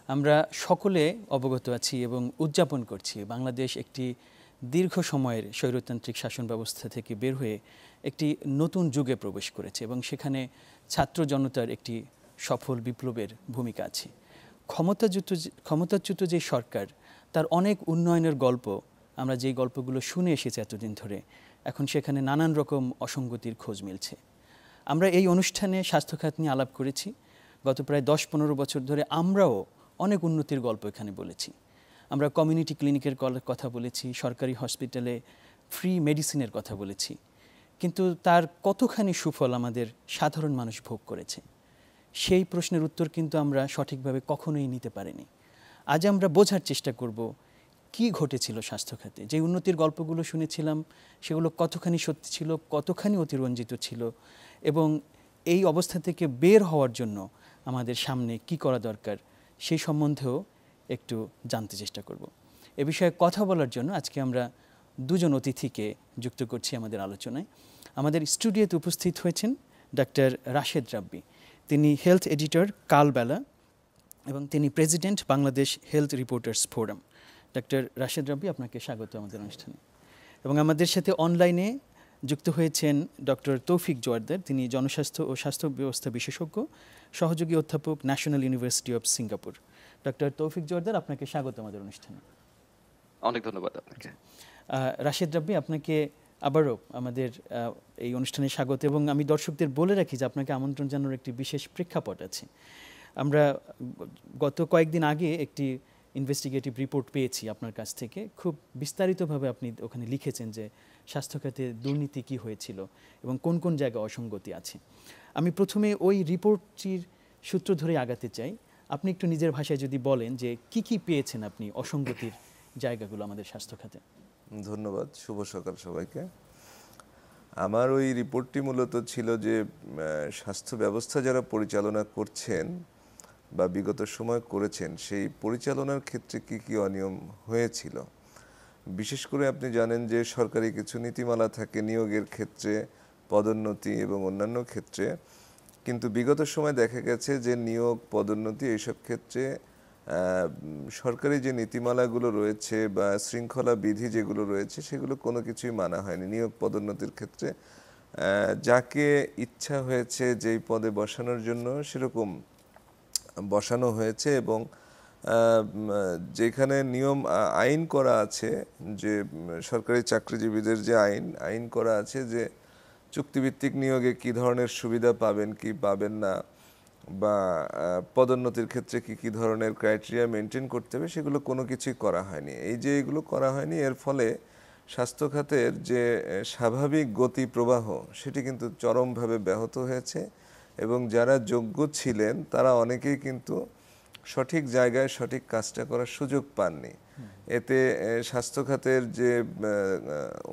আমরা সকলে অবগত আছি এবং উদযাপন করছি বাংলাদেশ একটি দীর্ঘ সময়ের স্বৈরতান্ত্রিক শাসন ব্যবস্থা থেকে বের হয়ে একটি নতুন যুগে প্রবেশ করেছে এবং সেখানে ছাত্র জনতার একটি সফল বিপ্লবের ভূমিকা আছে। ক্ষমতাচ্যুত যে সরকার তার অনেক উন্নয়নের গল্প আমরা যেই গল্পগুলো শুনে এসেছি এতদিন ধরে, এখন সেখানে নানান রকম অসঙ্গতির খোঁজ মিলছে। আমরা এই অনুষ্ঠানে স্বাস্থ্যখাত নিয়ে আলাপ করেছি। গত প্রায় 10-15 বছর ধরে আমরাও অনেক উন্নতির গল্প এখানে বলেছি। আমরা কমিউনিটি ক্লিনিকের কথা বলেছি, সরকারি হসপিটালে ফ্রি মেডিসিনের কথা বলেছি, কিন্তু তার কতখানি সুফল আমাদের সাধারণ মানুষ ভোগ করেছে সেই প্রশ্নের উত্তর কিন্তু আমরা সঠিকভাবে কখনোই নিতে পারিনি। আজ আমরা বোঝার চেষ্টা করব কি ঘটেছিল স্বাস্থ্য খাতে। যে উন্নতির গল্পগুলো শুনেছিলাম সেগুলো কতখানি সত্যি ছিল, কতখানি অতিরঞ্জিত ছিল, এবং এই অবস্থা থেকে বের হওয়ার জন্য আমাদের সামনে কি করা দরকার সেই সম্বন্ধেও একটু জানতে চেষ্টা করব। এ বিষয়ে কথা বলার জন্য আজকে আমরা দুজন অতিথিকে যুক্ত করছি আমাদের আলোচনায়। আমাদের স্টুডিওতে উপস্থিত হয়েছেন ডাক্তার রাশেদ রাব্বি। তিনি হেলথ এডিটর কালবেলা এবং তিনি president Bangladesh health reporters forum. Doctor Rashed Rabbi, আপনাকে স্বাগত আমাদের অনুষ্ঠানে। এবং আমাদের সাথে অনলাইনে যুক্ত হয়েছেন ডক্টর তৌফিক জোয়ারদার। তিনি জনস্বাস্থ্য ও স্বাস্থ্য ব্যবস্থা বিশেষজ্ঞ, সহযোগী অধ্যাপক, national university of Singapore. Doctor তৌফিক জোয়ারদার, আপনাকে স্বাগত আমাদের অনুষ্ঠানে। অনেক ধন্যবাদ আপনাকে। রাশেদ রাব্বি, আপনাকে আবারও আমাদের এই অনুষ্ঠানে স্বাগত। এবং আমি দর্শকদের বলে রাখি যে আপনাকে আমন্ত্রণ জানানোর একটি বিশেষ প্রেক্ষাপট আছে। আমরা গত কয়েকদিন আগে একটি ইনভেস্টিগেটিভ রিপোর্ট পেয়েছি আপনার কাছ থেকে। খুব বিস্তারিতভাবে আপনি ওখানে লিখেছেন যে স্বাস্থ্যখাতে দুর্নীতি কী হয়েছিল এবং কোন কোন জায়গায় অসঙ্গতি আছে। আমি প্রথমে ওই রিপোর্টটির সূত্র ধরে আগাতে চাই। আপনি একটু নিজের ভাষায় যদি বলেন যে কি কি পেয়েছেন আপনি অসঙ্গতির জায়গাগুলো আমাদের স্বাস্থ্যখাতে। ধন্যবাদ, শুভ সকাল সবাইকে। আমার ওই রিপোর্টটি মূলত ছিল যে স্বাস্থ্য ব্যবস্থা যারা পরিচালনা করছেন বা বিগত সময় করেছেন সেই পরিচালনার ক্ষেত্রে কি কি অনিয়ম হয়েছিল। বিশেষ করে আপনি জানেন যে সরকারি কিছু নীতিমালা থাকে নিয়োগের ক্ষেত্রে, পদোন্নতি এবং অন্যান্য ক্ষেত্রে, কিন্তু বিগত সময় দেখা গেছে যে নিয়োগ, পদোন্নতি এইসব ক্ষেত্রে সরকারি যে নীতিমালাগুলো রয়েছে বা শৃঙ্খলা বিধি যেগুলো রয়েছে সেগুলো কোনো কিছুই মানা হয়নি। নিয়োগ পদোন্নতির ক্ষেত্রে যাকে ইচ্ছা হয়েছে যেই পদে বসানোর জন্য সেরকম বসানো হয়েছে, এবং যেখানে নিয়ম আইন করা আছে যে সরকারি চাকরিজীবীদের যে আইন করা আছে যে চুক্তিভিত্তিক নিয়োগে কি ধরনের সুবিধা পাবেন কি পাবেন না, বা পদোন্নতির ক্ষেত্রে কি কি ধরনের ক্রাইটেরিয়া মেনটেন করতে হবে, সেগুলো কোনো কিছুই করা হয়নি। এই যে এগুলো করা হয়নি, এর ফলে স্বাস্থ্য খাতের যে স্বাভাবিক গতি প্রবাহ সেটি কিন্তু চরমভাবে ব্যাহত হয়েছে, এবং যারা যোগ্য ছিলেন তারা অনেকেই কিন্তু সঠিক জায়গায় সঠিক কাজটা করার সুযোগ পাননি। এতে স্বাস্থ্য খাতের যে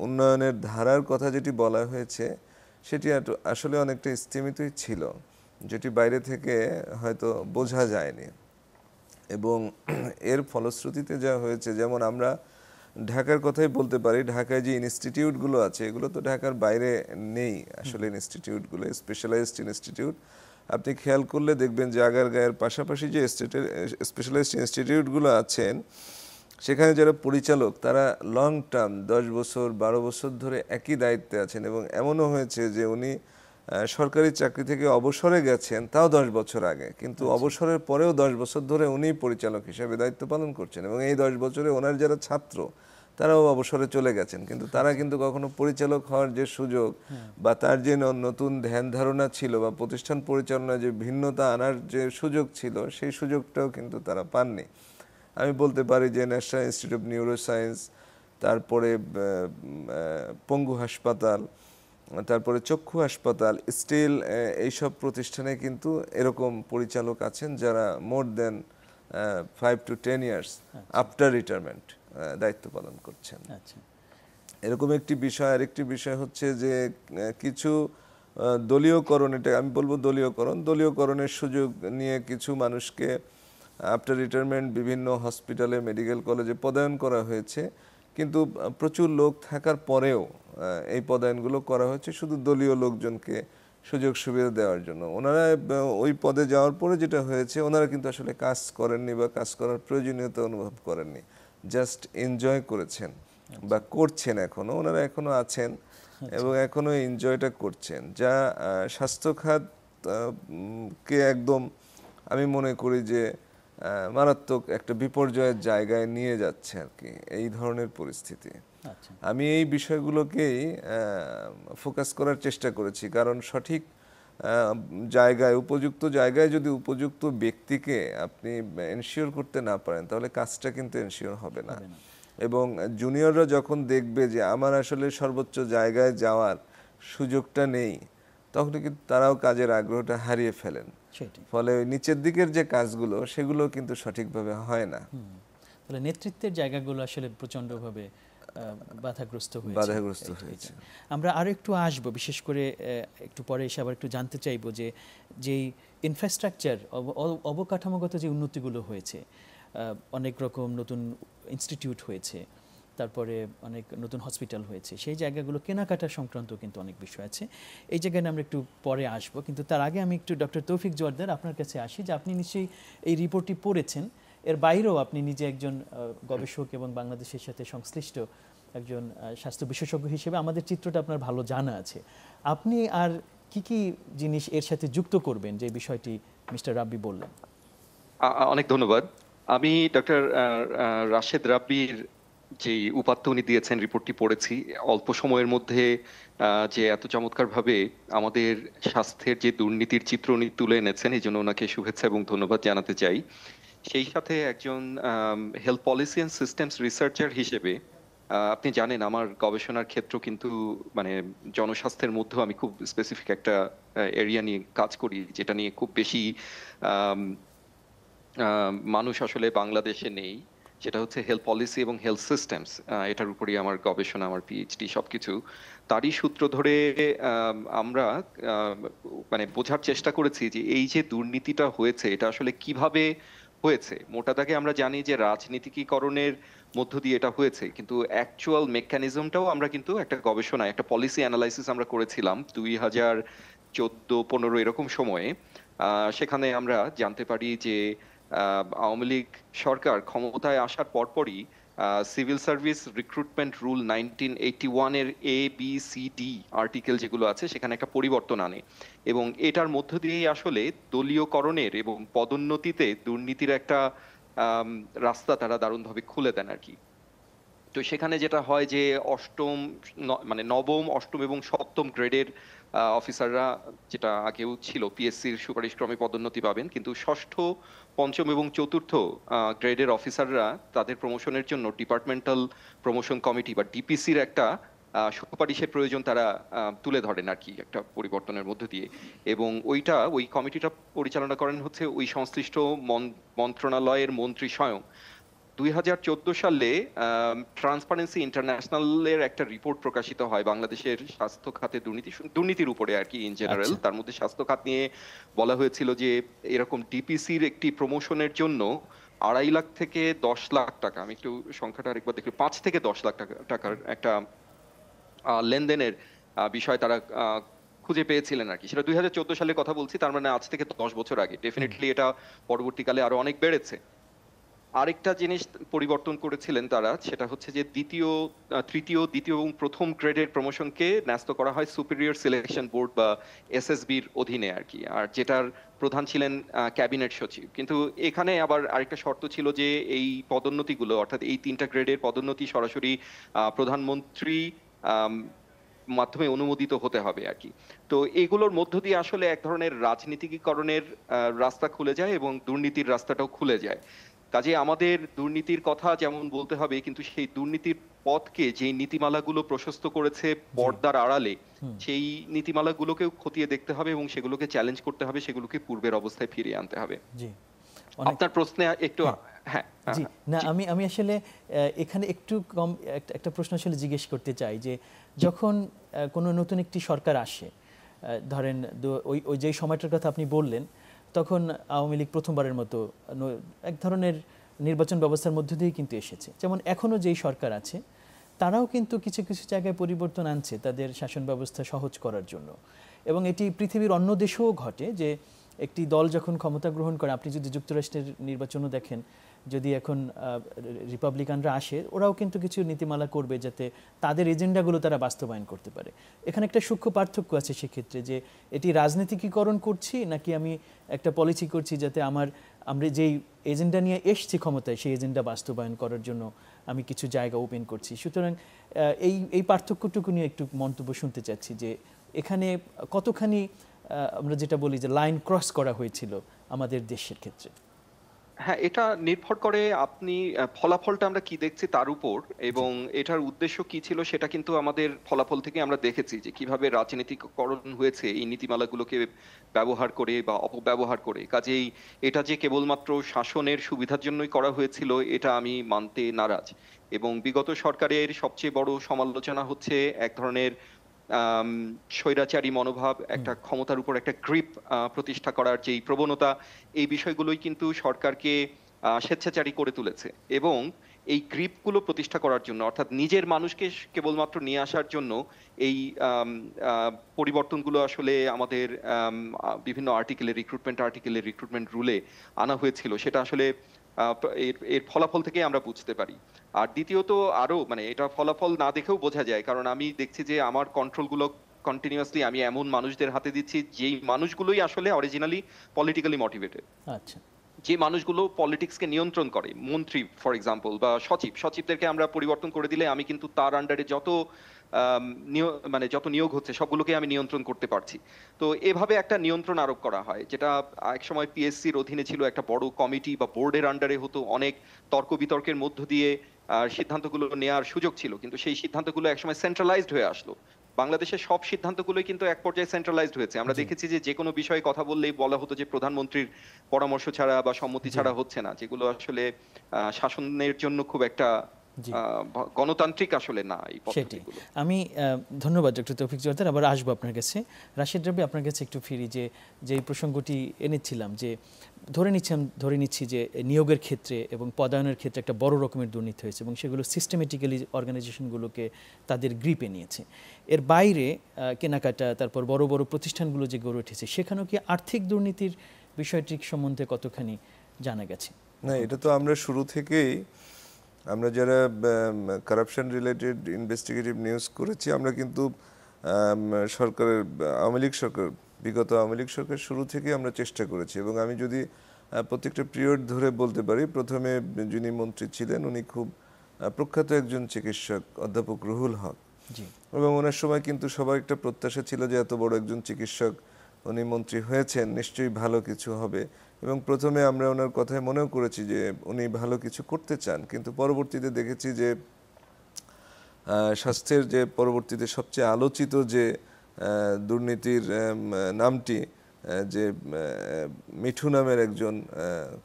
উন্নয়নের ধারার কথা যেটি বলা হয়েছে সেটি আসলে অনেকটা স্তিমিতই ছিল, যেটি বাইরে থেকে হয়তো বোঝা যায়নি। এবং এর ফলশ্রুতিতে যা হয়েছে, যেমন আমরা ঢাকার কথাই বলতে পারি, ঢাকায় যে ইনস্টিটিউটগুলো আছে এগুলো তো ঢাকার বাইরে নেই আসলে। ইনস্টিটিউটগুলো স্পেশালাইজড ইনস্টিটিউট, আপনি খেয়াল করলে দেখবেন যে আগারগাঁয়ের পাশাপাশি যে স্পেশালাইজড ইনস্টিটিউটগুলো আছেন সেখানে যারা পরিচালক তারা লং টার্ম 10 বছর 12 বছর ধরে একই দায়িত্বে আছেন, এবং এমনও হয়েছে যে উনি সরকারি চাকরি থেকে অবসরে গেছেন তাও 10 বছর আগে, কিন্তু অবসরের পরেও 10 বছর ধরে উনি পরিচালক হিসেবে দায়িত্ব পালন করছেন, এবং এই 10 বছরে ওনার যারা ছাত্র তারাও অবসরে চলে গেছেন, কিন্তু তারা কিন্তু কখনো পরিচালক হওয়ার যে সুযোগ বা তার যে নতুন ধ্যান ধারণা ছিল বা প্রতিষ্ঠান পরিচালনায় যে ভিন্নতা আনার যে সুযোগ ছিল সেই সুযোগটাও কিন্তু তারা পাননি। আমি বলতে পারি যে ন্যাশনাল ইনস্টিটিউট অফ নিউরোসায়েন্স, তারপরে পঙ্গু হাসপাতাল, তারপরে চক্ষু হাসপাতাল, স্টিল এইসব প্রতিষ্ঠানে কিন্তু এরকম পরিচালক আছেন যারা মোর দেন 5 to 10 years আফটার রিটায়ারমেন্ট দায়িত্ব পালন করছেন। এরকম একটি বিষয়। আরেকটি বিষয় হচ্ছে যে কিছু দলীয়করণ, এটা আমি বলবো দলীয়করণের সুযোগ নিয়ে কিছু মানুষকে আফটার রিটায়ারমেন্ট বিভিন্ন হসপিটালে, মেডিকেল কলেজে পদায়ন করা হয়েছে, কিন্তু প্রচুর লোক থাকার পরেও এই পদায়নগুলো করা হয়েছে শুধু দলীয় লোকজনকে সুযোগ সুবিধা দেওয়ার জন্য। ওনারা ওই পদে যাওয়ার পরে যেটা হয়েছে, ওনারা কিন্তু আসলে কাজ করেননি বা কাজ করার প্রয়োজনীয়তা অনুভব করেননি, জাস্ট এনজয় করেছেন বা করছেন। এখনো ওনারা এখনো আছেন এবং এখনো এনজয়টা করছেন, যা স্বাস্থ্য খাত কে একদম আমি মনে করি যে মারাত্মক একটা বিপর্যয়ের জায়গায় নিয়ে যাচ্ছে আর কি এই ধরনের পরিস্থিতি। আচ্ছা, আমি এই বিষয়গুলোকেই ফোকাস করার চেষ্টা করেছি, কারণ সঠিক জায়গায়, উপযুক্ত জায়গায় যদি উপযুক্ত ব্যক্তিকে আপনি এনশিওর করতে না পারেন, তাহলে কাজটা কিন্তু এনশিওর হবে না। এবং জুনিয়ররা যখন দেখবে যে আমার আসলে সর্বোচ্চ জায়গায় যাওয়ার সুযোগটা নেই, তখন কিন্তু তারাও কাজের আগ্রহটা হারিয়ে ফেলেন। সেটাই। ফলে ওই নিচের দিকের যে কাজগুলো, সেগুলো কিন্তু সঠিকভাবে হয় না। তাহলে নেতৃত্বের জায়গাগুলো আসলে প্রচণ্ডভাবে বাধাগ্রস্ত হয়েছে। আমরা আরো একটু আসবো, বিশেষ করে একটু পরে এসে আবার একটু জানতে চাইবো যে যেই ইনফ্রাস্ট্রাকচার, অবকাঠামোগত যে উন্নতিগুলো হয়েছে, অনেক রকম নতুন ইনস্টিটিউট হয়েছে, তারপরে অনেক নতুন হসপিটাল হয়েছে, সেই জায়গাগুলো কেনাকাটা সংক্রান্ত কিন্তু অনেক বিষয় আছে। এই জায়গায় আমরা একটু পরে আসবো, কিন্তু তার আগে আমি একটু ডক্টর তৌফিক জোয়ারদার আপনার কাছে আসি, যে আপনি নিশ্চয়ই এই রিপোর্টটি পড়েছেন। এর বাইরেও আপনি নিজে একজন গবেষক এবং বাংলাদেশের সাথে সংশ্লিষ্ট একজন স্বাস্থ্য বিশেষজ্ঞ হিসেবে আমাদের চিত্রটা আপনার ভালো জানা আছে। আপনি আর কি কি জিনিস এর সাথে যুক্ত করবেন যে বিষয়টি মিস্টার রাব্বি বললেন? অনেক ধন্যবাদ। আমি ডক্টর রাশেদ রাব্বির যে উপাত্ত উনি দিয়েছেন, রিপোর্টটি পড়েছি। অল্প সময়ের মধ্যে যে এত চমৎকারভাবে আমাদের স্বাস্থ্যের যে দুর্নীতির চিত্র উনি তুলে এনেছেন, এই জন্য ওনাকে শুভেচ্ছা এবং ধন্যবাদ জানাতে চাই। সেই সাথে একজন health policy and systems researcher হিসেবে আপনি জানেন আমার গবেষণার ক্ষেত্র কিন্তু মানে জনস্বাস্থ্যের মধ্যেও আমি খুব স্পেসিফিক একটা এরিয়া নিয়ে কাজ করি, যেটা নিয়ে খুব বেশি আম, মানুষ আসলে বাংলাদেশে নেই। সেটা হচ্ছে হেলথ পলিসি এবং হেলথ সিস্টেমস। এটার উপরই আমার গবেষণা, আমার পিএইচডি সবকিছু। তারই সূত্র ধরে আমরা মানে বোঝার চেষ্টা করেছি যে এই যে দুর্নীতিটা হয়েছে, এটা আসলে কিভাবে হয়েছে। মোটা দাগে আমরা জানি যে রাজনীতিকীকরণের মধ্য দিয়ে এটা হয়েছে, কিন্তু অ্যাকচুয়াল মেকানিজমটাও আমরা কিন্তু একটা গবেষণায়, একটা পলিসি অ্যানালাইসিস আমরা করেছিলাম 2014-15 এরকম সময়ে। সেখানে আমরা জানতে পারি যে আওয়ামী লীগ সরকার ক্ষমতায় আসার পরপরই সিভিল সার্ভিস রিক্রুটমেন্ট রুল 1981 এর ABCD আর্টিকেল যেগুলো আছে, সেখানে একটা পরিবর্তন আনে, এবং এটার মধ্য দিয়েই আসলে দলীয়করণের এবং পদোন্নতিতে দুর্নীতির একটা রাস্তা তারা দারুণভাবে খুলে দেন আর কি। তো সেখানে যেটা হয় যে মানে নবম, অষ্টম এবং সপ্তম গ্রেডের অফিসাররা, যেটা আগেও ছিল পিএসসির সুপারিশক্রমে পদোন্নতি পাবেন, কিন্তু ষষ্ঠ, পঞ্চম এবং চতুর্থ গ্রেডের অফিসাররা তাদের প্রমোশনের জন্য ডিপার্টমেন্টাল প্রমোশন কমিটি বা ডিপিসির একটা সুপারিশের প্রয়োজন তারা তুলে ধরেন আর কি, একটা পরিবর্তনের মধ্য দিয়ে। এবং ওই কমিটিটা পরিচালনা করেন হচ্ছে ওই সংশ্লিষ্ট মন্ত্রণালয়ের মন্ত্রী স্বয়ং। 2014 সালে ট্রান্সপারেন্সি ইন্টারন্যাশনালের একটা রিপোর্ট প্রকাশিত হয় বাংলাদেশের স্বাস্থ্য খাতে দুর্নীতির উপরে আর কি, ইন জেনারেল। তার মধ্যে স্বাস্থ্য খাত নিয়ে বলা হয়েছিল যে এরকম ডিপিসির একটি প্রমোশনের জন্য 2.5 লাখ থেকে 10 লাখ টাকা, আমি একটু সংখ্যাটা আরেকবার দেখি, 5 থেকে 10 লাখ টাকার একটা লেনদেনের বিষয় তারা খুঁজে পেয়েছিলেন আর কি। সেটা 2014 সালের কথা বলছি, তার মানে আজ থেকে 10 বছর আগে। ডেফিনেটলি এটা পরবর্তীকালে আরো অনেক বেড়েছে। আরেকটা জিনিস পরিবর্তন করেছিলেন তারা, সেটা হচ্ছে যে তৃতীয়, দ্বিতীয় এবং প্রথম গ্রেডের প্রমোশনকে ন্যস্ত করা হয় সুপিরিয়র সিলেকশন বোর্ড বা এসএসবির অধীনে আর কি, আর যেটার প্রধান ছিলেন ক্যাবিনেট সচিব। কিন্তু এখানে আবার আরেকটা শর্ত ছিল যে এই পদোন্নতিগুলো, অর্থাৎ এই 3টা গ্রেডের পদোন্নতি সরাসরি প্রধানমন্ত্রী মাধ্যমে অনুমোদিত হতে হবে আর কি। তো এগুলোর মধ্য দিয়ে আসলে এক ধরনের রাজনীতিকীকরণের রাস্তা খুলে যায় এবং দুর্নীতির রাস্তাটাও খুলে যায়। কাজে আমাদের দুর্নীতির কথা যেমন বলতে হবে, কিন্তু সেই দুর্নীতির পথকে যে নীতিমালাগুলো প্রশস্ত করেছে পর্দার আড়ালে, সেই নীতিমালাগুলোকেও খতিয়ে দেখতে হবে এবং সেগুলোকে চ্যালেঞ্জ করতে হবে, সেগুলোকে পূর্বের অবস্থায় ফিরিয়ে আনতে হবে। জি, আপনার প্রশ্নে একটু জি না, আমি আসলে এখানে একটু কম একটা প্রশ্ন আসলে জিজ্ঞেস করতে চাই, যে যখন কোনো নতুন একটি সরকার আসে, ধরেন ওই যে সময়টার কথা আপনি বললেন, তখন আওয়ামী লীগ প্রথমবারের মতো এক ধরনের নির্বাচন ব্যবস্থার মধ্য দিয়েই কিন্তু এসেছে। যেমন এখনও যেই সরকার আছে, তারাও কিন্তু কিছু কিছু জায়গায় পরিবর্তন আনছে তাদের শাসন ব্যবস্থা সহজ করার জন্য। এবং এটি পৃথিবীর অন্য দেশেও ঘটে যে একটি দল যখন ক্ষমতা গ্রহণ করে, আপনি যদি যুক্তরাষ্ট্রের নির্বাচনও দেখেন, যদি এখন রিপাবলিকানরা আসে, ওরাও কিন্তু কিছু নীতিমালা করবে যাতে তাদের এজেন্ডাগুলো তারা বাস্তবায়ন করতে পারে। এখানে একটা সূক্ষ্ম পার্থক্য আছে সেক্ষেত্রে, যে এটি রাজনীতিকীকরণ করছি নাকি আমি একটা পলিসি করছি যাতে আমরা যেই এজেন্ডা নিয়ে এসছি ক্ষমতায় সেই এজেন্ডা বাস্তবায়ন করার জন্য আমি কিছু জায়গা ওপেন করছি। সুতরাং এই পার্থক্যটুকু নিয়ে একটু মন্তব্য শুনতে চাচ্ছি যে এখানে কতখানি আমরা যেটা বলি যে লাইন ক্রস করা হয়েছিল আমাদের দেশের ক্ষেত্রে। হ্যাঁ, এটা নির্ভর করে আপনি ফলাফলটা আমরা কি দেখছি তার উপর, এবং এটার উদ্দেশ্য কি ছিল সেটা কিন্তু আমাদের ফলাফল থেকে আমরা দেখেছি যে কিভাবে রাজনীতিকরণ হয়েছে এই নীতিমালাগুলোকে ব্যবহার করে বা অপব্যবহার করে। কাজেই এটা যে কেবলমাত্র শাসনের সুবিধার জন্যই করা হয়েছিল এটা আমি মানতে নারাজ। এবং বিগত সরকারের সবচেয়ে বড় সমালোচনা হচ্ছে এক ধরনের স্বৈরাচারী মনোভাব, একটা ক্ষমতার উপর একটা গ্রিপ প্রতিষ্ঠা করার যেই প্রবণতা, এই বিষয়গুলোই কিন্তু সরকারকে স্বেচ্ছাচারী করে তুলেছে। এবং এই গ্রিপগুলো প্রতিষ্ঠা করার জন্য, অর্থাৎ নিজের মানুষকে কেবলমাত্র নিয়ে আসার জন্য এই পরিবর্তনগুলো আসলে আমাদের বিভিন্ন রিক্রুটমেন্ট রুলে আনা হয়েছিল, সেটা আসলে এর ফলাফল থেকে আমরা বুঝতে পারি। আর দ্বিতীয়ত আরো মানে এটা ফলাফল না দেখেও বোঝা যায়, কারণ আমি দেখছি যে আমার কন্ট্রোলগুলো কন্টিনিউয়াসলি আমি এমন মানুষদের হাতে দিচ্ছি যেই মানুষগুলোই আসলে অরিজিনালি পলিটিক্যালি মোটিভেটেড। আচ্ছা, যে মানুষগুলো পলিটিক্সকে নিয়ন্ত্রণ করে, মন্ত্রী ফর এক্সাম্পল বা সচিবদেরকে আমরা পরিবর্তন করে দিলে আমি কিন্তু তার আন্ডারে যত নিয়োগ হচ্ছে সবগুলোকে আমি নিয়ন্ত্রণ করতে পারছি। তো এভাবে একটা নিয়ন্ত্রণ আরোপ করা হয়, যেটা একসময় পিএসসির অধীনে ছিল, একটা বড় কমিটি বা বোর্ডের আন্ডারে হতো, অনেক তর্ক বিতর্কের মধ্য দিয়ে সিদ্ধান্তগুলো নেওয়ার সুযোগ ছিল, কিন্তু সেই সিদ্ধান্তগুলো একসময় সেন্ট্রালাইজড হয়ে আসলো। বাংলাদেশের সব সিদ্ধান্তগুলোই কিন্তু এক পর্যায়ে সেন্ট্রালাইজড হয়েছে। আমরা দেখেছি যে কোনো বিষয়ে কথা বললেই বলা হতো যে প্রধানমন্ত্রীর পরামর্শ ছাড়া বা সম্মতি ছাড়া হচ্ছে না, যেগুলো আসলে শাসনের জন্য খুব একটা গণতান্ত্রিক আসলে না এই পদ্ধতিগুলো। আমি ধন্যবাদ ডক্টর তৌফিক জোয়ারদার। আবার আসবো আপনার কাছে। রাশেদ রাব্বি, আপনার কাছে একটু ফিরি, যে প্রসঙ্গটি এনেছিলাম, যে ধরে নিচ্ছি যে নিয়োগের ক্ষেত্রে এবং পদায়নের ক্ষেত্রে একটা বড় রকমের দুর্নীতি হয়েছে এবং সেগুলো সিস্টেমেটিক্যালি অর্গানাইজেশনগুলোকে তাদের গ্রিপে নিয়েছে। এর বাইরে কেনাকাটা, তারপর বড় বড় প্রতিষ্ঠানগুলো যে গড়ে উঠেছে, সেখানেও কি আর্থিক দুর্নীতির বিষয়টি সম্বন্ধে কতখানি জানা গেছে? না, এটা তো আমরা শুরু থেকেই, আমরা যারা কারাপশন রিলেটেড ইনভেস্টিগেটিভ নিউজ করেছি, আমরা কিন্তু সরকারের বিগত আওয়ামী লীগ সরকার শুরু থেকে আমরা চেষ্টা করেছি। এবং আমি যদি প্রত্যেকটা পিরিয়ড ধরে বলতে পারি, প্রথমে যিনি মন্ত্রী ছিলেন উনি খুব প্রখ্যাত একজন চিকিৎসক, অধ্যাপক রুহুল হক, এবং ওনার সময় কিন্তু সবার একটা প্রত্যাশা ছিল যে এত বড় একজন চিকিৎসক উনি মন্ত্রী হয়েছেন, নিশ্চয়ই ভালো কিছু হবে। এবং প্রথমে আমরা ওনার কথায় মনেও করেছি যে উনি ভালো কিছু করতে চান, কিন্তু পরবর্তীতে দেখেছি যে স্বাস্থ্যের যে পরবর্তীতে সবচেয়ে আলোচিত যে দুর্নীতির নামটি, যে মিঠু নামের একজন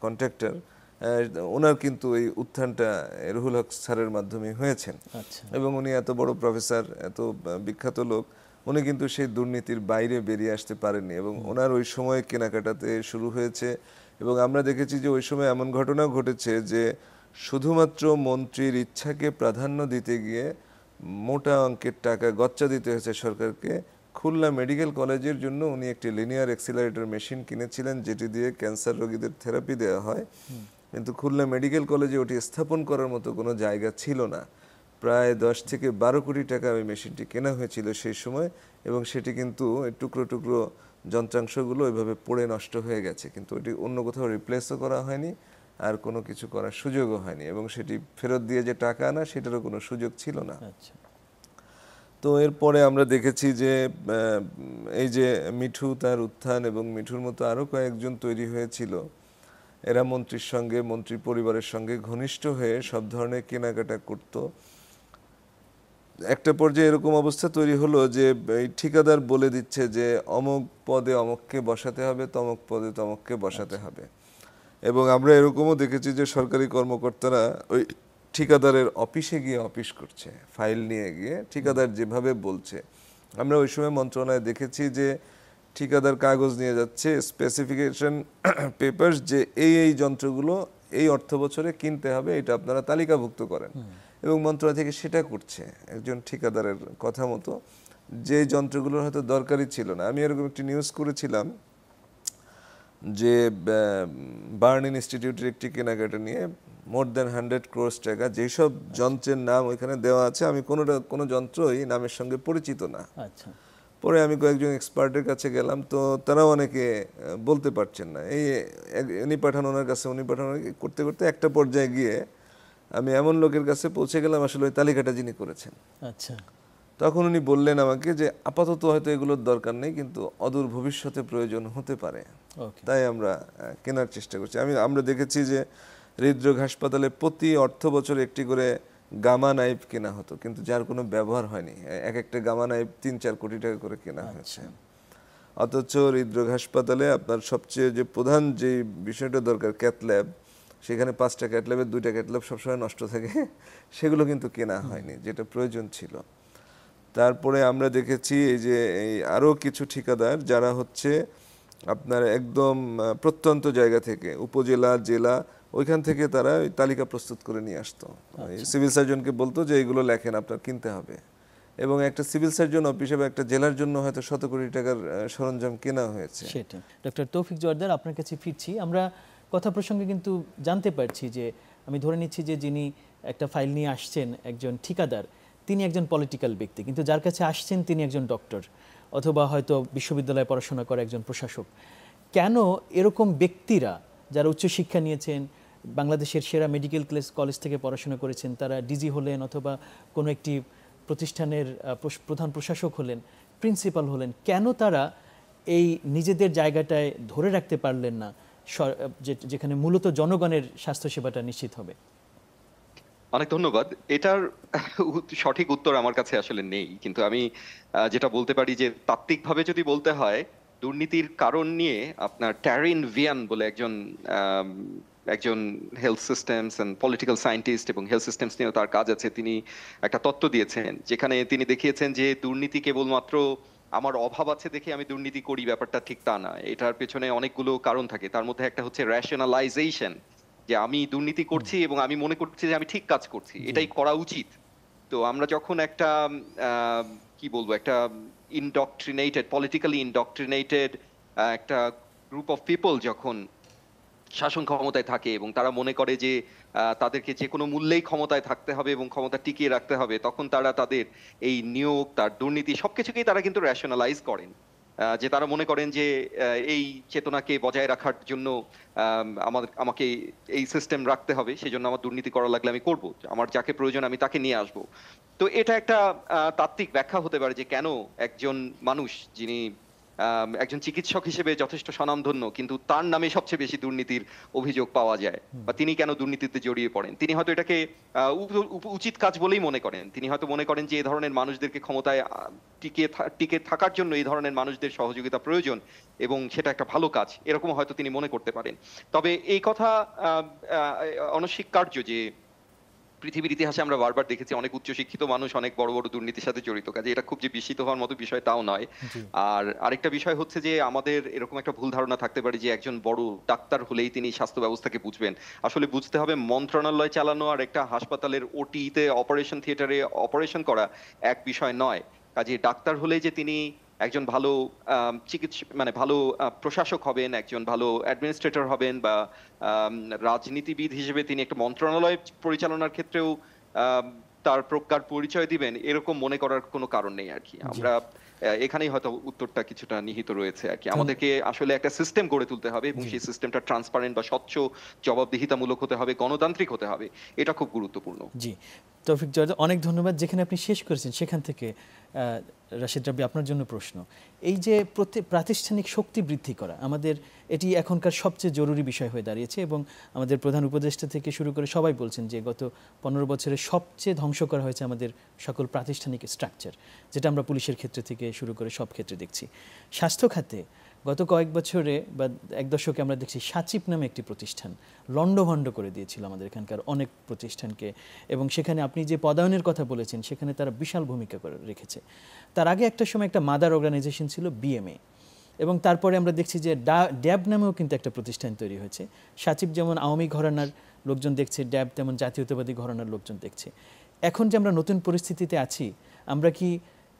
কন্ট্রাক্টর, ওনার কিন্তু এই উত্থানটা রুহুল হক স্যারের মাধ্যমে হয়েছেন। এবং উনি এত বড় প্রফেসর, এত বিখ্যাত লোক, উনি কিন্তু সেই দুর্নীতির বাইরে বেরিয়ে আসতে পারেননি। এবং ওনার ওই সময় কেনাকাটাতে শুরু হয়েছে। এবং আমরা দেখেছি যে ওই সময় এমন ঘটনাও ঘটেছে যে শুধুমাত্র মন্ত্রীর ইচ্ছাকে প্রাধান্য দিতে গিয়ে মোটা অঙ্কের টাকা গচ্চা দিতে হয়েছে সরকারকে। খুলনা মেডিকেল কলেজের জন্য উনি একটি লিনিয়ার অ্যাক্সিলারেটর মেশিন কিনেছিলেন, যেটি দিয়ে ক্যান্সার রোগীদের থেরাপি দেওয়া হয়, কিন্তু খুলনা মেডিকেল কলেজে ওটি স্থাপন করার মতো কোনো জায়গা ছিল না। প্রায় 10 থেকে 12 কোটি টাকা ওই মেশিনটি কেনা হয়েছিল সেই সময়, এবং সেটি কিন্তু টুকরো টুকরো যন্ত্রাংশগুলো ওইভাবে পড়ে নষ্ট হয়ে গেছে, কিন্তু ওটি অন্য কোথাও রিপ্লেসও করা হয়নি, আর কোনো কিছু করার সুযোগও হয়নি, এবং সেটি ফেরত দিয়ে যে টাকা আনা সেটারও কোনো সুযোগ ছিল না। তো এরপরে আমরা দেখেছি যে এই যে মিঠু, তার উত্থান, এবং মিঠুর মতো আরও কয়েকজন তৈরি হয়েছিল, এরা মন্ত্রীর সঙ্গে, মন্ত্রী পরিবারের সঙ্গে ঘনিষ্ঠ হয়ে সব ধরনের কেনাকাটা করত। একটা পর্যায়ে এরকম অবস্থা তৈরি হলো যে এই ঠিকাদার বলে দিচ্ছে যে অমুক পদে অমুককে বসাতে হবে, তমুক পদে তমুককে বসাতে হবে। এবং আমরা এরকমও দেখেছি যে সরকারি কর্মকর্তারা ওই ঠিকাদারের অফিসে গিয়ে অফিস করছে, ফাইল নিয়ে গিয়ে ঠিকাদার যেভাবে বলছে। আমরা ওই সময় মন্ত্রণালয়ে দেখেছি যে ঠিকাদার কাগজ নিয়ে যাচ্ছে, স্পেসিফিকেশন পেপারস, যে এই যন্ত্রগুলো এই অর্থ বছরে কিনতে হবে, এটা আপনারা তালিকাভুক্ত করেন। এবং মন্ত্রণালয় থেকে সেটা করছে একজন ঠিকাদারের কথা মতো, যে যন্ত্রগুলোর হয়তো দরকারই ছিল না। আমি এরকম একটি নিউজ করেছিলাম যে বার্ন ইনস্টিটিউটের একটি কেনাকাটা নিয়ে মোর দ্যান 100 crore টাকা, যেসব যন্ত্রের নাম ওইখানে দেওয়া আছে, আমি কোনো যন্ত্রই নামের সঙ্গে পরিচিত না। আচ্ছা, পরে আমি কয়েকজন এক্সপার্টের কাছে গেলাম, তো তারাও অনেকে বলতে পারছেন না। এই উনি পাঠানো ওনার কাছে, উনি পাঠানো করতে করতে একটা পর্যায়ে গিয়ে আমি এমন লোকের কাছে পৌঁছে গেলাম আসলে ওই তালিকাটা যিনি করেছেন। আচ্ছা, তখন উনি বললেন আমাকে যে আপাতত হয়তো এগুলোর দরকার নেই, কিন্তু অদূর ভবিষ্যতে প্রয়োজন হতে পারে, ওকে, তাই আমরা কেনার চেষ্টা করছি। আমরা দেখেছি যে হৃদরোগ হাসপাতালে প্রতি অর্থ বছরে একটি করে গামা নাইফ কেনা হতো, কিন্তু যার কোনো ব্যবহার হয়নি। এক একটা গামা নাইফ 3-4 কোটি টাকা করে কেনা হয়েছে। অথচ হৃদরোগ হাসপাতালে আপনার সবচেয়ে যে প্রধান যে বিষয়টা দরকার, ক্যাথ ল্যাব, সেখানে 5টা ক্যাথ ল্যাবের 2টা ক্যাথ ল্যাব সবসময় নষ্ট থাকে, সেগুলো কিন্তু কেনা হয়নি, যেটা প্রয়োজন ছিল। তারপরে আমরা দেখেছি এই যে এই আরও কিছু ঠিকাদার যারা হচ্ছে আপনার একদম প্রত্যন্ত জায়গা থেকে, উপজেলা, জেলা, ওইখান থেকে তারা ওই তালিকা প্রস্তুত করে নিয়ে আসতো। সিভিল সার্জনকে বলতো যে এইগুলো লেখেন, আপনার কিনতে হবে। এবং একটা সিভিল সার্জন অফিস হিসেবে একটা জেলার জন্য হয়তো 100 কোটি টাকার সরঞ্জাম কেনা হয়েছে। সেটাই। ডক্টর তৌফিক জোয়ারদার, আপনার কাছে ফিরছি। আমরা কথা প্রসঙ্গে কিন্তু জানতে পারছি যে, আমি ধরে নিচ্ছি যে যিনি একটা ফাইল নিয়ে আসছেন, একজন ঠিকাদার, তিনি একজন পলিটিক্যাল ব্যক্তি, কিন্তু যার কাছে আসছেন তিনি একজন ডক্টর, অথবা হয়তো বিশ্ববিদ্যালয়ে পড়াশোনা করে একজন প্রশাসক। কেন এরকম ব্যক্তিরা যারা উচ্চশিক্ষা নিয়েছেন, বাংলাদেশের সেরা মেডিকেল কলেজ থেকে পড়াশোনা করেছেন, তারা ডিজি হলেন অথবা কোনো একটি প্রতিষ্ঠানের প্রধান প্রশাসক হলেন, প্রিন্সিপাল হলেন, কেন তারা এই নিজেদের জায়গাটায় ধরে রাখতে পারলেন না, যেখানে মূলত জনগণের স্বাস্থ্যসেবাটা নিশ্চিত হবে? অনেক ধন্যবাদ। এটার সঠিক উত্তর আমার কাছে আসলে নেই, কিন্তু আমি যেটা বলতে পারি যে তাত্ত্বিকভাবে যদি বলতে হয়, দুর্নীতির কারণ নিয়ে আপনার ট্যারিন ভিয়ান বলে একজন health systems and political scientist এবং হেলথ সিস্টেমস নিয়েও তার কাজ আছে, তিনি একটা তত্ত্ব দিয়েছেন যেখানে তিনি দেখিয়েছেন যে দুর্নীতি কেবলমাত্র আমার অভাব আছে দেখে আমি দুর্নীতি করি, ব্যাপারটা ঠিক তা না। এটার পেছনে অনেকগুলো কারণ থাকে, তার মধ্যে একটা হচ্ছে রেশনালাইজেশন, যে আমি দুর্নীতি করছি এবং আমি মনে করছি যে আমি ঠিক কাজ করছি, এটাই করা উচিত। তো আমরা যখন একটা কি বলবো, একটা পলিটিক্যালি ইনডক্ট্রিনেটেড একটা গ্রুপ অফ পিপল যখন শাসন ক্ষমতায় থাকে এবং তারা মনে করে যে তাদেরকে যে কোনো মূল্যেই ক্ষমতায় থাকতে হবে এবং ক্ষমতা টিকিয়ে রাখতে হবে, তখন তারা তাদের এই নিয়োগ, তার দুর্নীতি সবকিছুকেই তারা কিন্তু রেশনালাইজ করেন। যে তারা মনে করেন যে এই চেতনাকে বজায় রাখার জন্য আমাকে এই সিস্টেম রাখতে হবে, সেজন্য আমার দুর্নীতি করা লাগলে আমি করব, আমার যাকে প্রয়োজন আমি তাকে নিয়ে আসব। তো এটা একটা তাত্ত্বিক ব্যাখ্যা হতে পারে যে কেন একজন মানুষ যিনি একজন চিকিৎসক হিসেবে যথেষ্ট স্বনামধন্য, কিন্তু তার নামে সবচেয়ে বেশি দুর্নীতির অভিযোগ পাওয়া যায়, বা তিনি কেন দুর্নীতিতে জড়িয়ে পড়েন। তিনি হয়তো এটাকে উচিত কাজ বলেই মনে করেন। তিনি হয়তো মনে করেন যে এই ধরনের মানুষদেরকে ক্ষমতায় টিকে থাকার জন্য এই ধরনের মানুষদের সহযোগিতা প্রয়োজন এবং সেটা একটা ভালো কাজ, এরকম হয়তো তিনি মনে করতে পারেন। তবে এই কথা অনস্বীকার্য যে পৃথিবীর ইতিহাসে আমরা বারবার দেখেছি অনেক উচ্চশিক্ষিত মানুষ অনেক বড় বড় দুর্নীতির সাথে জড়িত, কাজে এটা খুব যে বিস্মিত হওয়ার মতো বিষয় তাও নয়। আর আরেকটা বিষয় হচ্ছে যে আমাদের এরকম একটা ভুল ধারণা থাকতে পারে যে একজন বড় ডাক্তার হলেই তিনি স্বাস্থ্য ব্যবস্থাকে বুঝবেন। আসলে বুঝতে হবে মন্ত্রণালয় চালানো আর একটা হাসপাতালের ওটিতে, অপারেশন থিয়েটারে অপারেশন করা এক বিষয় নয়। কাজে ডাক্তার হলেই যে তিনি একজন ভালো ভালো প্রশাসক হবেন, একজন ভালো অ্যাডমিনিস্ট্রেটর হবেন, বা রাজনীতিবিদ হিসেবে তিনি একটা মন্ত্রণালয় পরিচালনার ক্ষেত্রেও তার প্রজ্ঞার পরিচয় দিবেন, এরকম মনে করার কোনো কারণ নেই আর কি। আমরা এখানেই হয়তো উত্তরটা কিছুটা নিহিত রয়েছে আর কি। আমাদেরকে আসলে একটা সিস্টেম গড়ে তুলতে হবে এবং সেই সিস্টেমটা ট্রান্সপারেন্ট বা স্বচ্ছ, জবাবদিহিতামূলক হতে হবে, গণতান্ত্রিক হতে হবে, এটা খুব গুরুত্বপূর্ণ। জি, তৌফিক জর্জ, অনেক ধন্যবাদ। যেখানে আপনি শেষ করেছেন সেখান থেকে রাশেদ রাব্বি, আপনার জন্য প্রশ্ন। এই যে প্রাতিষ্ঠানিক শক্তি বৃদ্ধি করা, আমাদের এটি এখনকার সবচেয়ে জরুরি বিষয় হয়ে দাঁড়িয়েছে এবং আমাদের প্রধান উপদেষ্টা থেকে শুরু করে সবাই বলছেন যে গত 15 বছরে সবচেয়ে ধ্বংস করা হয়েছে আমাদের সকল প্রাতিষ্ঠানিক স্ট্রাকচার, যেটা আমরা পুলিশের ক্ষেত্রে থেকে শুরু করে সব ক্ষেত্রে দেখছি। স্বাস্থ্য খাতে গত কয়েক বছরে বা এক দশকে আমরা দেখছি সাচিব নামে একটি প্রতিষ্ঠান লণ্ডভণ্ড করে দিয়েছিল আমাদের এখানকার অনেক প্রতিষ্ঠানকে, এবং সেখানে আপনি যে পদায়নের কথা বলেছেন সেখানে তারা বিশাল ভূমিকা রেখেছে। তার আগে একটা সময় একটা মাদার অর্গানাইজেশন ছিল বিএমএ, এবং তারপরে আমরা দেখছি যে ড্যাব নামেও কিন্তু একটা প্রতিষ্ঠান তৈরি হয়েছে। সাচিব যেমন আওয়ামী ঘরানার লোকজন দেখছে, ড্যাব তেমন জাতীয়তাবাদী ঘরানার লোকজন দেখছে। এখন যে আমরা নতুন পরিস্থিতিতে আছি, আমরা কি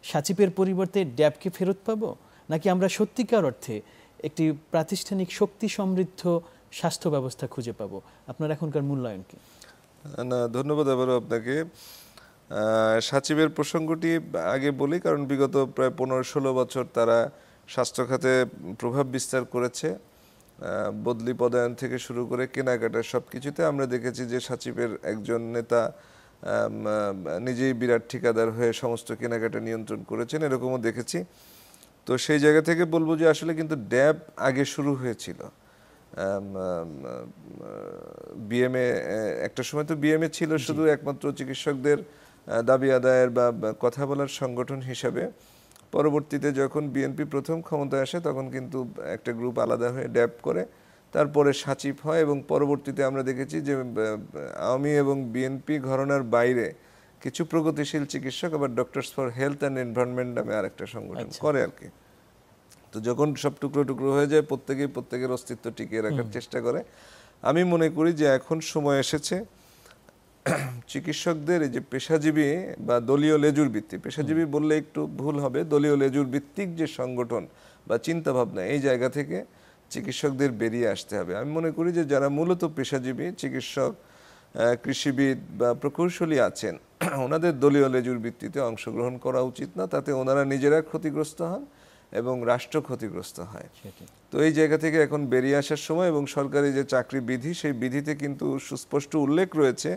সাচিবের পরিবর্তে ড্যাবকে ফেরত পাবো, নাকি আমরা সত্যিকার অর্থে একটি প্রাতিষ্ঠানিক শক্তি সমৃদ্ধ স্বাস্থ্য ব্যবস্থা খুঁজে পাবো? আপনার এখনকার মূল্যায়ন কি? না, ধন্যবাদ আবারও আপনাকে। সাচিবের প্রসঙ্গটি আগে বলি, কারণ বিগত প্রায় 15-16 বছর তারা স্বাস্থ্য খাতে প্রভাব বিস্তার করেছে। বদলি পদায়ন থেকে শুরু করে কেনাকাটা সব কিছুতে আমরা দেখেছি যে সাচিবের একজন নেতা নিজেই বিরাট ঠিকাদার হয়ে সমস্ত কেনাকাটা নিয়ন্ত্রণ করেছেন, এরকমও দেখেছি। তো সেই জায়গা থেকে বলবো যে আসলে কিন্তু ড্যাব আগে শুরু হয়েছিল। বিএমএ একটা সময় তো বিএমএ ছিল শুধু একমাত্র চিকিৎসকদের দাবি আদায়ের বা কথা বলার সংগঠন হিসাবে। পরবর্তীতে যখন বিএনপি প্রথম ক্ষমতায় আসে তখন কিন্তু একটা গ্রুপ আলাদা হয়ে ড্যাব করে, তারপরে সাচিব হয় এবং পরবর্তীতে আমরা দেখেছি যে আওয়ামী এবং বিএনপি ঘরানার বাইরে কিছু প্রগতিশীল চিকিৎসক আবার doctors for health and environment নামে আরেকটা সংগঠন করে আর কি। তো যখন সব টুকরো টুকরো হয়ে যায় প্রত্যেকেই প্রত্যেকের অস্তিত্ব টিকিয়ে রাখার চেষ্টা করে। আমি মনে করি যে এখন সময় এসেছে চিকিৎসকদের এই যে পেশাজীবী বা দলীয় লেজুর ভিত্তিক, পেশাজীবী বললে একটু ভুল হবে, দলীয় লেজুর ভিত্তিক যে সংগঠন বা চিন্তা ভাবনা, এই জায়গা থেকে চিকিৎসকদের বেরিয়ে আসতে হবে। আমি মনে করি যে যারা মূলত পেশাজীবী চিকিৎসক, কৃষিবিদ বা প্রকৌশলী আছেন, ওনাদের দলীয় লেজুর ভিত্তিতে অংশগ্রহণ করা উচিত না। তাতে ওনারা নিজেরা ক্ষতিগ্রস্ত হন এবং রাষ্ট্র ক্ষতিগ্রস্ত হয়। তো এই জায়গা থেকে এখন বেরিয়ে আসার সময়, এবং সরকারি যে চাকরি বিধি, সেই বিধিতে কিন্তু সুস্পষ্ট উল্লেখ রয়েছে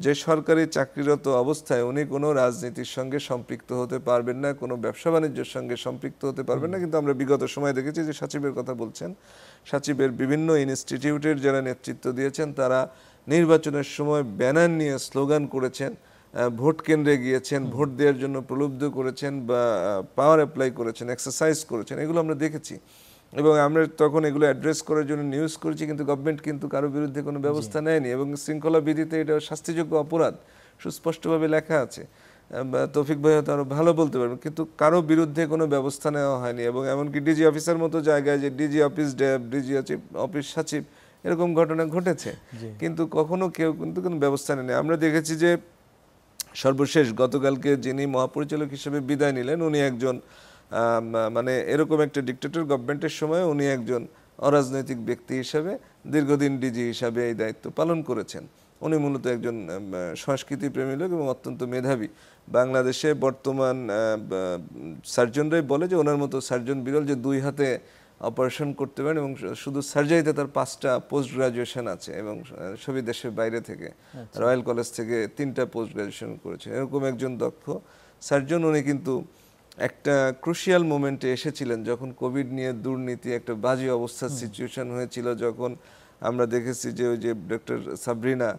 যে সরকারি চাকরিরত অবস্থায় উনি কোনো রাজনীতির সঙ্গে সম্পৃক্ত হতে পারবেন না, কোনো ব্যবসা বাণিজ্যের সঙ্গে সম্পৃক্ত হতে পারবেন না। কিন্তু আমরা বিগত সময় দেখেছি যে সাচিবের কথা বলছেন, সাচিবের বিভিন্ন ইনস্টিটিউটের যারা নেতৃত্ব দিয়েছেন তারা নির্বাচনের সময় ব্যানার নিয়ে স্লোগান করেছেন, ভোট কেন্দ্রে গিয়েছেন, ভোট দেওয়ার জন্য প্রলুব্ধ করেছেন বা পাওয়ার অ্যাপ্লাই করেছেন, এক্সারসাইজ করেছেন, এগুলো আমরা দেখেছি এবং আমরা তখন এগুলো অ্যাড্রেস করার জন্য নিউজ করেছি। কিন্তু গভর্নমেন্ট কিন্তু কারো বিরুদ্ধে কোনো ব্যবস্থা নেয়নি এবং শৃঙ্খলা বিধিতে এটা শাস্তিযোগ্য অপরাধ সুস্পষ্টভাবে লেখা আছে। তৌফিক ভাই হয়তো আরো ভালো বলতে পারবেন, কিন্তু কারো বিরুদ্ধে কোনো ব্যবস্থা নেওয়া হয়নি। এবং এমনকি ডিজি অফিসার মতো জায়গায় যে ডিজি অফিস ড্যাব, ডিজি অফিস সাচিব, এরকম ঘটনা ঘটেছে, কিন্তু কখনো কেউ কিন্তু কোনো ব্যবস্থা নেয়নি। আমরা দেখেছি যে সর্বশেষ গতকালকে যিনি মহাপরিচালক হিসেবে বিদায় নিলেন, উনি একজন মানে এরকম একটা ডিক্টেটর গভর্নমেন্টের সময় উনি একজন অরাজনৈতিক ব্যক্তি হিসাবে দীর্ঘদিন ডিজি হিসাবে এই দায়িত্ব পালন করেছেন। উনি মূলত একজন সংস্কৃতি প্রেমী লোক এবং অত্যন্ত মেধাবী। বাংলাদেশে বর্তমান সার্জনরাই বলে যে ওনার মতো সার্জন বিরল, যে 2 হাতে অপারেশন করতে পারেন এবং শুধু সার্জারিতে তার 5টা পোস্ট গ্রাজুয়েশন আছে এবং সবই দেশের বাইরে থেকে, রয়্যাল কলেজ থেকে 3টা পোস্ট গ্রাজুয়েশন করেছেন। এরকম একজন দক্ষ সার্জন উনি কিন্তু একটা ক্রুশিয়াল মোমেন্টে এসেছিলেন যখন কোভিড নিয়ে দুর্নীতি একটা বাজে অবস্থার সিচুয়েশন হয়েছিল, যখন আমরা দেখেছি যে ওই যে ডক্টর সাবরিনা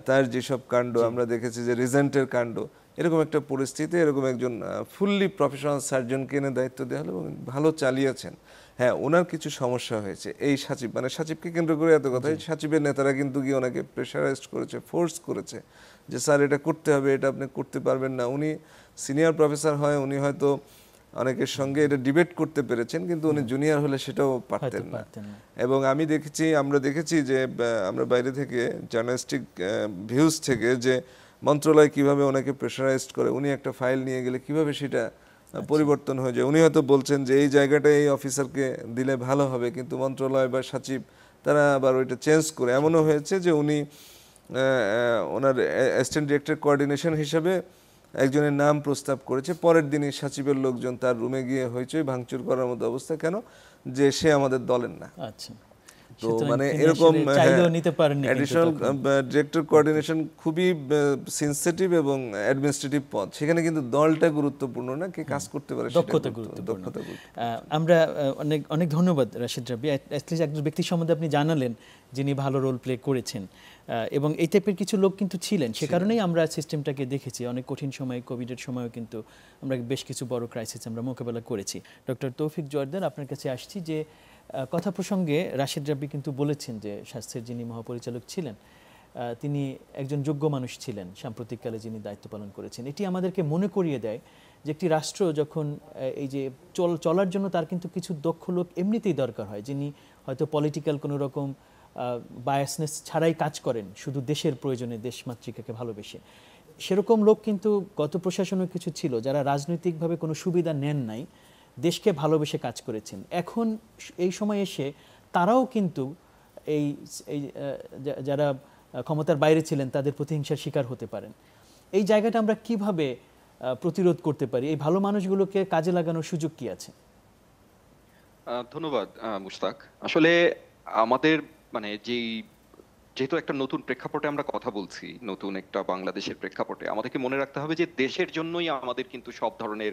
তার যেসব কাণ্ড, আমরা দেখেছি যে রিজেন্টের কাণ্ড, এরকম একটা পরিস্থিতি এরকম একজন ফুললি প্রফেশনাল সার্জনকে এনে দায়িত্ব দেওয়া হলো এবং ভালো চালিয়েছেন। হ্যাঁ, ওনার কিছু সমস্যা হয়েছে এই সাচিব, মানে সাচিবকে কেন্দ্র করে এত কথা। সাচিবের নেতারা কিন্তু গিয়ে ওনাকে প্রেশারাইজড করেছে, ফোর্স করেছে যে স্যার এটা করতে হবে, এটা আপনি করতে পারবেন না। উনি সিনিয়র প্রফেসর হয়, উনি হয়তো অনেকের সঙ্গে এটা ডিবেট করতে পেরেছেন, কিন্তু উনি জুনিয়র হলে সেটাও পারতেন না। এবং আমরা দেখেছি যে আমরা বাইরে থেকে জার্নালিস্টিক ভিউজ থেকে যে মন্ত্রণালয় কিভাবে ওনাকে প্রেশারাইজড করে, উনি একটা ফাইল নিয়ে গেলে কিভাবে সেটা পরিবর্তন হয়ে যায়। উনি হয়তো বলছেন যে এই জায়গাটা এই অফিসারকে দিলে ভালো হবে, কিন্তু মন্ত্রণালয় বা সচিব তারা আবার ওইটা চেঞ্জ করে। এমনও হয়েছে যে উনি ওনার অ্যাসিস্ট্যান্ট ডিরেক্টর কোঅর্ডিনেশন হিসেবে একজনের নাম প্রস্তাব করেছে, পরের দিনই সচিবের লোকজন তার রুমে গিয়ে হইচই ভাঙচুর করার মতো অবস্থা। কেন? যে সে আমাদের দলের না। আচ্ছা, তো মানে এরকম অ্যাডিশনাল ডিরেক্টর কোঅর্ডিনেশন খুবই সেনসিটিভ এবং অ্যাডমিনিস্ট্রেটিভ পদ, সেখানে কিন্তু দলটা গুরুত্বপূর্ণ না, কে কাজ করতে পারে দক্ষতা গুরুত্বপূর্ণ। আমরা অনেক অনেক ধন্যবাদ রাশিদ রাব্বি। অ্যাটলিস্ট একজন ব্যক্তি সম্বন্ধে আপনি জানালেন যিনি ভালো রোল প্লে করেছেন, এবং এই টাইপের কিছু লোক কিন্তু ছিলেন। সে কারণেই আমরা সিস্টেমটাকে দেখেছি অনেক কঠিন সময়, কোভিডের সময়ও কিন্তু আমরা বেশ কিছু বড় ক্রাইসিস আমরা মোকাবেলা করেছি। ডক্টর তৌফিক জোয়ার্দ্দার, আপনার কাছে আসছি যে কথা প্রসঙ্গে রাশিদ রাব্বি কিন্তু বলেছেন যে স্বাস্থ্যের যিনি মহাপরিচালক ছিলেন তিনি একজন যোগ্য মানুষ ছিলেন সাম্প্রতিককালে যিনি দায়িত্ব পালন করেছেন। এটি আমাদেরকে মনে করিয়ে দেয় যে একটি রাষ্ট্র যখন এই যে চলার জন্য তার কিন্তু কিছু দক্ষ লোক এমনিতেই দরকার হয়, যিনি হয়তো পলিটিক্যাল কোনো রকম বায়াসনেস ছাড়াই কাজ করেন, শুধু দেশের প্রয়োজনে, দেশমাতৃকাকে ভালোবেসে। সেরকম লোক কিন্তু গত প্রশাসনের কিছু ছিল যারা রাজনৈতিকভাবে কোনো সুবিধা নেন নাই, দেশকে ভালোবেসে কাজ করেছেন। এখন এই সময় এসে তারাও কিন্তু এই যারা ক্ষমতার বাইরে ছিলেন তাদের প্রতিহিংসার শিকার হতে পারেন। এই জায়গাটা আমরা কিভাবে প্রতিরোধ করতে পারি? এই ভালো মানুষগুলোকে কাজে লাগানোর সুযোগ কি আছে? ধন্যবাদ মুশতাক। আসলে আমাদের মানে যেহেতু একটা নতুন প্রেক্ষাপটে আমরা কথা বলছি, নতুন একটা বাংলাদেশের প্রেক্ষাপটে আমাদেরকে মনে রাখতে হবে যে দেশের জন্যই আমাদের কিন্তু সব ধরনের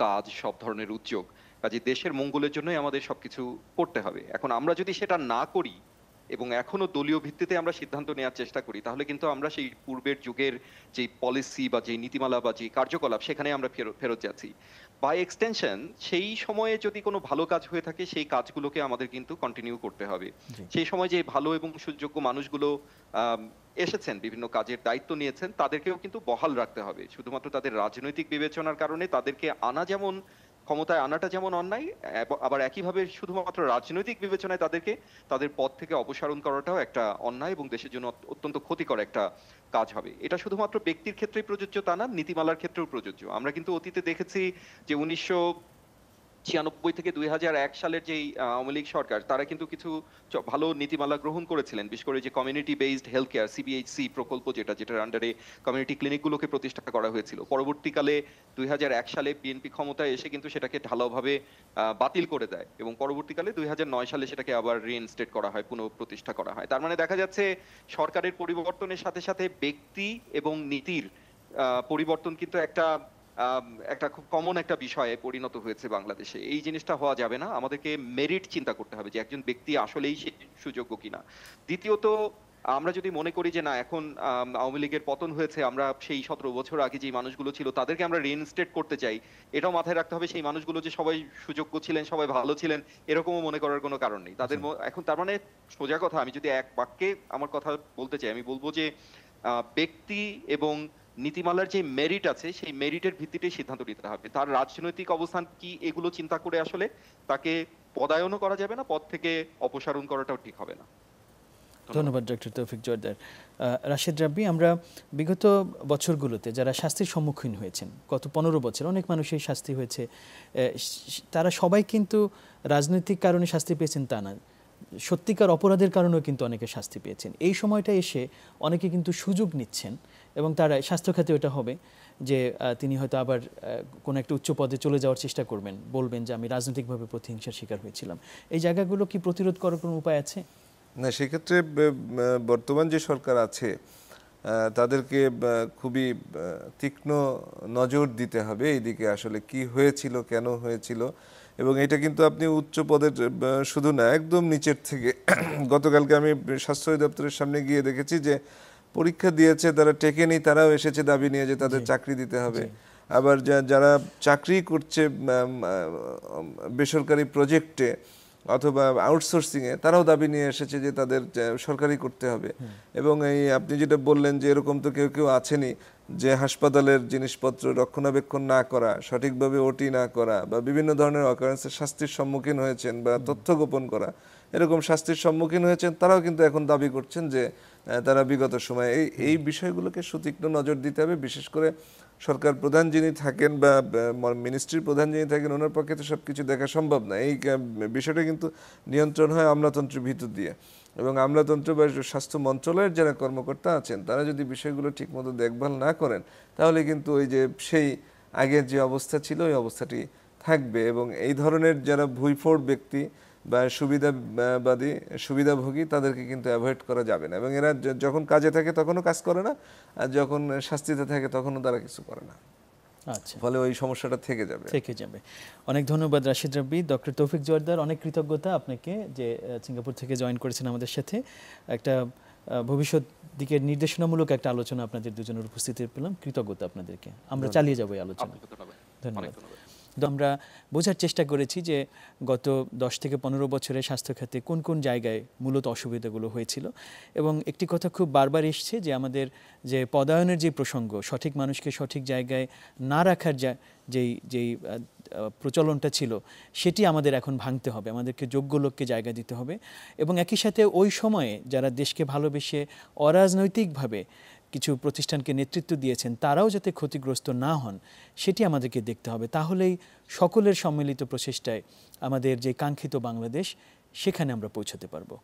কাজ, সব ধরনের উদ্যোগ, কাজে দেশের মঙ্গলের জন্যই আমাদের সবকিছু করতে হবে। এখন আমরা যদি সেটা না করি এবং এখনো দলীয় ভিত্তিতে আমরা সিদ্ধান্ত নেওয়ার চেষ্টা করি, তাহলে কিন্তু আমরা সেই পূর্বের যুগের যে পলিসি বা যে নীতিমালা বা যে কার্যকলাপ, সেখানে আমরা ফেরত যাচ্ছি। বাই এক্সটেনশন সেই সময়ে যদি কোনো ভালো কাজ হয়ে থাকে, সেই কাজগুলোকে আমাদের কিন্তু কন্টিনিউ করতে হবে। সেই সময় যে ভালো এবং সুযোগ্য মানুষগুলো এসেছেন, বিভিন্ন কাজের দায়িত্ব নিয়েছেন, তাদেরকেও কিন্তু বহাল রাখতে হবে। শুধুমাত্র তাদের রাজনৈতিক বিবেচনার কারণে তাদেরকে আনা যেমন, ক্ষমতায় আনাটা যেমন অন্যায়, আবার একইভাবে শুধুমাত্র রাজনৈতিক বিবেচনায় তাদেরকে তাদের পদ থেকে অপসারণ করাটাও একটা অন্যায় এবং দেশের জন্য অত্যন্ত ক্ষতিকর একটা কাজ হবে। এটা শুধুমাত্র ব্যক্তির ক্ষেত্রেই প্রযোজ্য তা না, নীতিমালার ক্ষেত্রেও প্রযোজ্য। আমরা কিন্তু অতীতে দেখেছি যে 1996 থেকে 2001 সালের যেই আওয়ামী লীগ সরকার, তারা কিন্তু কিছু ভালো নীতিমালা গ্রহণ করেছিলেন, বিশেষ করে যে কমিউনিটি বেসড হেলথ কেয়ার সিবিএইচসি প্রকল্প, যেটার আন্ডারে কমিউনিটি ক্লিনিকগুলোকে প্রতিষ্ঠা করা হয়েছিল। পরবর্তীকালে 2001 সালে বিএনপি ক্ষমতায় এসে কিন্তু সেটাকে ঢালাওভাবে বাতিল করে দেয় এবং পরবর্তীকালে 2009 সালে সেটাকে আবার রিইনস্টেট করা হয়, পুনঃপ্রতিষ্ঠা করা হয়। তার মানে দেখা যাচ্ছে সরকারের পরিবর্তনের সাথে সাথে ব্যক্তি এবং নীতির পরিবর্তন কিন্তু একটা খুব কমন একটা বিষয়ে পরিণত হয়েছে বাংলাদেশে। এই জিনিসটা হওয়া যাবে না। আমাদেরকে মেরিট চিন্তা করতে হবে যে একজন ব্যক্তি আসলেই সে সুযোগ্য কিনা। দ্বিতীয়ত, আমরা যদি মনে করি যে না, এখন আওয়ামী লীগের পতন হয়েছে, আমরা সেই 17 বছর আগে যে মানুষগুলো ছিল তাদেরকে আমরা রিইনস্টেট করতে চাই, এটাও মাথায় রাখতে হবে সেই মানুষগুলো যে সবাই সুযোগ্য ছিলেন, সবাই ভালো ছিলেন, এরকমও মনে করার কোনো কারণ নেই। তাদের এখন তার মানে সোজা কথা, আমি যদি এক বাক্যে আমার কথা বলতে চাই, আমি বলবো যে ব্যক্তি এবং নীতিমালার যে মেরিট আছে, সেই মেরিটের ভিত্তিতেই সিদ্ধান্ত নিতে হবে। তার রাজনৈতিক অবস্থান কি, এগুলো চিন্তা করে আসলে তাকে পদায়নও করা যাবে না, পদ থেকে অপসারণ করাটাও ঠিক হবে না। ধন্যবাদ ডক্টর তৌফিক জোয়ারদার। রাশেদ রাব্বি, আমরা বিগত বছরগুলোতে যারা শাস্তির সম্মুখীন হয়েছেন, গত 15 বছর অনেক মানুষের শাস্তি হয়েছে, তারা সবাই কিন্তু রাজনৈতিক কারণে শাস্তি পেয়েছেন তা না, সত্যিকার অপরাধের কারণেও কিন্তু অনেকে শাস্তি পেয়েছেন। এই সময়টা এসে অনেকে কিন্তু সুযোগ নিচ্ছেন এবং তারা স্বাস্থ্য খাতে ওটা হবে যে তিনি হয়তো আবার কোনো একটা উচ্চ পদে চলে যাওয়ার চেষ্টা করবেন, বলবেন যে আমি রাজনৈতিকভাবে প্রতিহিংসার শিকার হয়েছিলাম। এই জায়গাগুলো কি প্রতিরোধ করার কোনো উপায় আছে? না, সেক্ষেত্রে বর্তমান যে সরকার আছে তাদেরকে খুবই তীক্ষ্ণ নজর দিতে হবে এইদিকে, আসলে কি হয়েছিল, কেন হয়েছিল। এবং এটা কিন্তু আপনি উচ্চ পদের শুধু না, একদম নিচের থেকে গতকালকে আমি স্বাস্থ্য দপ্তরের সামনে গিয়ে দেখেছি যে পরীক্ষা দিয়েছে, তারা টেকেনি, তারাও এসেছে দাবি নিয়ে যে তাদের চাকরি দিতে হবে। আবার যারা চাকরি করছে বেসরকারি প্রজেক্টে অথবা আউটসোর্সিংয়ে, তারাও দাবি নিয়ে এসেছে যে তাদের সরকারি করতে হবে। এবং এই আপনি যেটা বললেন যে এরকম তো কেউ কেউ আছেনই যে হাসপাতালের জিনিসপত্র রক্ষণাবেক্ষণ না করা, সঠিকভাবে ওটি না করা বা বিভিন্ন ধরনের অকারেন্সের শাস্তির সম্মুখীন হয়েছেন বা তথ্য গোপন করা, এরকম শাস্তির সম্মুখীন হয়েছেন, তারাও কিন্তু এখন দাবি করছেন যে তারা বিগত সময়ে এই বিষয়গুলোকে সুতীক্ষ্ণ নজর দিতে হবে। বিশেষ করে সরকার প্রধান যিনি থাকেন বা মিনিস্ট্রির প্রধান যিনি থাকেন, ওনার পক্ষে তো সব কিছু দেখা সম্ভব না। এই বিষয়টা কিন্তু নিয়ন্ত্রণ হয় আমলাতন্ত্রের ভিতর দিয়ে, এবং আমলাতন্ত্র বা স্বাস্থ্য মন্ত্রণালয়ের যারা কর্মকর্তা আছেন তারা যদি বিষয়গুলো ঠিকমতো দেখভাল না করেন, তাহলে কিন্তু ওই যে সেই আগের যে অবস্থা ছিল ওই অবস্থাটি থাকবে। এবং এই ধরনের যারা ভুইফোড় ব্যক্তি বা সুবিধাবাদী, সুবিধাভোগী, তাদেরকে কিন্তু অ্যাভয়েড করা যাবে না। এবং এরা যখন কাজে থাকে তখনও কাজ করে না, আর যখন শাস্তিতে থাকে তখনও তারা কিছু করে না। আচ্ছা, ফলে ওই সমস্যাটা থেকে যাবে। অনেক ধন্যবাদ রাশেদ রাব্বি। ডক্টর তৌফিক জোয়ারদার, অনেক কৃতজ্ঞতা আপনাকে যে সিঙ্গাপুর থেকে জয়েন করেছেন আমাদের সাথে। একটা ভবিষ্যৎ দিকের নির্দেশনামূলক একটা আলোচনা আপনাদের দুজনের উপস্থিতি পেলাম। কৃতজ্ঞতা আপনাদেরকে। আমরা চালিয়ে যাবো এই আলোচনা। ধন্যবাদ। আমরা বোঝার চেষ্টা করেছি যে গত 10 থেকে 15 বছরে স্বাস্থ্য খাতে কোন কোন জায়গায় মূলত অসুবিধাগুলো হয়েছিল, এবং একটি কথা খুব বারবার এসছে যে আমাদের যে পদায়নের যে প্রসঙ্গ, সঠিক মানুষকে সঠিক জায়গায় না রাখার যেই প্রচলনটা ছিল, সেটি আমাদের এখন ভাঙতে হবে। আমাদেরকে যোগ্য লোককে জায়গা দিতে হবে, এবং একই সাথে ওই সময়ে যারা দেশকে ভালোবেসে অরাজনৈতিকভাবে কিছু প্রতিষ্ঠানকে নেতৃত্ব দিয়েছেন তারাও যাতে ক্ষতিগ্রস্ত না হন সেটি আমাদেরকে দেখতে হবে। তাহলেই সকলের সম্মিলিত প্রচেষ্টায় আমাদের যে কাঙ্ক্ষিত বাংলাদেশ, সেখানে আমরা পৌঁছতে পারবো।